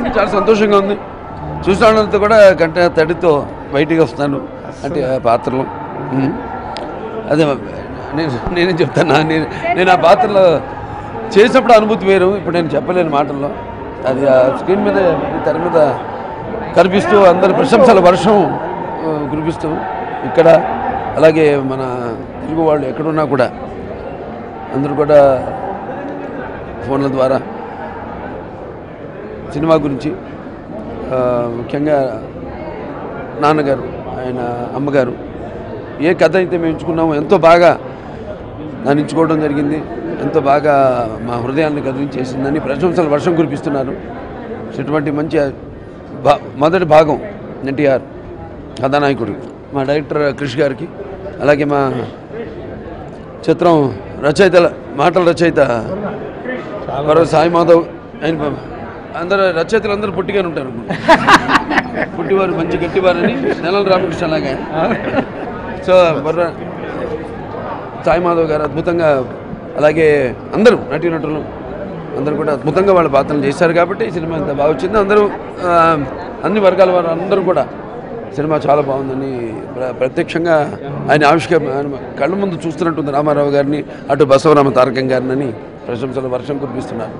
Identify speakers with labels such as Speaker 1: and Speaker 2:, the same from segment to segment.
Speaker 1: బాగుందండి, చాలా సంతోషంగా ఉంది. చూసిన వాళ్ళంతా కూడా కంట తడితో బయటికి వస్తున్నాను అంటే ఆ పాత్రలో. అదే నేనేం చెప్తాను, నేను ఆ పాత్రలో చేసినప్పుడు అనుభూతి వేరు, ఇప్పుడు నేను చెప్పలేను మాటల్లో. అది ఆ స్క్రీన్ మీద తెర మీద కనిపిస్తూ అందరి ప్రశంసల వర్షం కురిపిస్తూ ఇక్కడ, అలాగే మన తెలుగు వాళ్ళు ఎక్కడున్నా కూడా అందరూ కూడా ఫోన్ల ద్వారా సినిమా గురించి, ముఖ్యంగా నాన్నగారు, ఆయన అమ్మగారు ఏ కథ అయితే మేము ఎంచుకున్నామో ఎంతో బాగా దాన్ని ఎంచుకోవడం జరిగింది, ఎంతో బాగా మా హృదయాన్ని కదిలించేసిందని ప్రశంసలు వర్షం కురిపిస్తున్నారు. ఇటువంటి మంచి మొదటి భాగం ఎన్టీఆర్ కథానాయకుడు మా డైరెక్టర్ క్రిష్ గారికి, అలాగే మా చిత్రం రచయితల మాటల రచయిత సాయి మాధవ్, ఆయన అందరూ రచయితలు అందరూ పుట్టిగానే ఉంటారు, పుట్టివారు మంచి గట్టివారని నెలల రామకృష్ణ అలాగే. సో సాయి మాధవ్ గారు అద్భుతంగా, అలాగే అందరూ నటీనటులు అందరూ కూడా అద్భుతంగా వాళ్ళ పాత్రలు చేశారు కాబట్టి ఈ సినిమా ఎంత బాగా వచ్చింది. అందరూ అన్ని వర్గాల వారు అందరూ కూడా సినిమా చాలా బాగుందని ప్రత్యక్షంగా ఆయన కళ్ళ ముందు చూస్తున్నట్టుంది. రామారావు గారిని, అటు బసవరామ తారకం గారిని ప్రశంసలు వర్షం కురిపిస్తున్నారు.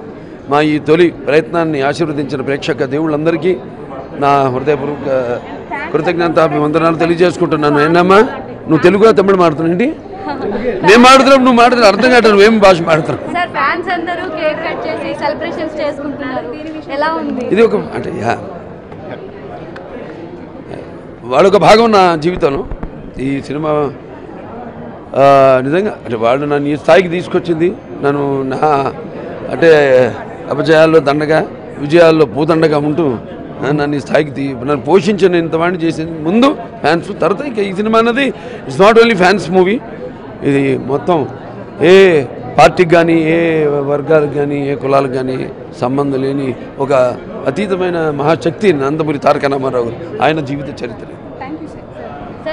Speaker 1: మా ఈ తొలి ప్రయత్నాన్ని ఆశీర్వదించిన ప్రేక్షక దేవుళ్ళందరికీ నా హృదయపూర్వక కృతజ్ఞతాభివందనాలు తెలియజేసుకుంటున్నాను. ఏంటమ్మా నువ్వు తెలుగుగా తమిళ మాడుతున్నావు? నేను మాడుతున్నావు, నువ్వు మాడుతున్నావు, అర్థం కాదు, నువ్వేం భాష మాడుతున్నావు? ఇది ఒక అంటే వాళ్ళొక భాగం నా జీవితంలో. ఈ సినిమా నిజంగా అంటే వాళ్ళు నన్ను ఈ స్థాయికి తీసుకొచ్చింది. నన్ను నా అంటే అపజయాల్లో దండగా, విజయాల్లో పూదండగా ఉంటూ నన్ను ఈ స్థాయికి నన్ను పోషించిన ఇంతవాడిని చేసింది ముందు ఫ్యాన్స్, తర్వాత ఇక ఈ సినిమా అన్నది it's not only fans movie. ఇది మొత్తం ఏ పార్టీకి కానీ, ఏ వర్గాలకు కానీ, ఏ కులాలకు కానీ సంబంధం లేని ఒక అతీతమైన మహాశక్తి నందమూరి తారక రామారావు ఆయన జీవిత చరిత్ర.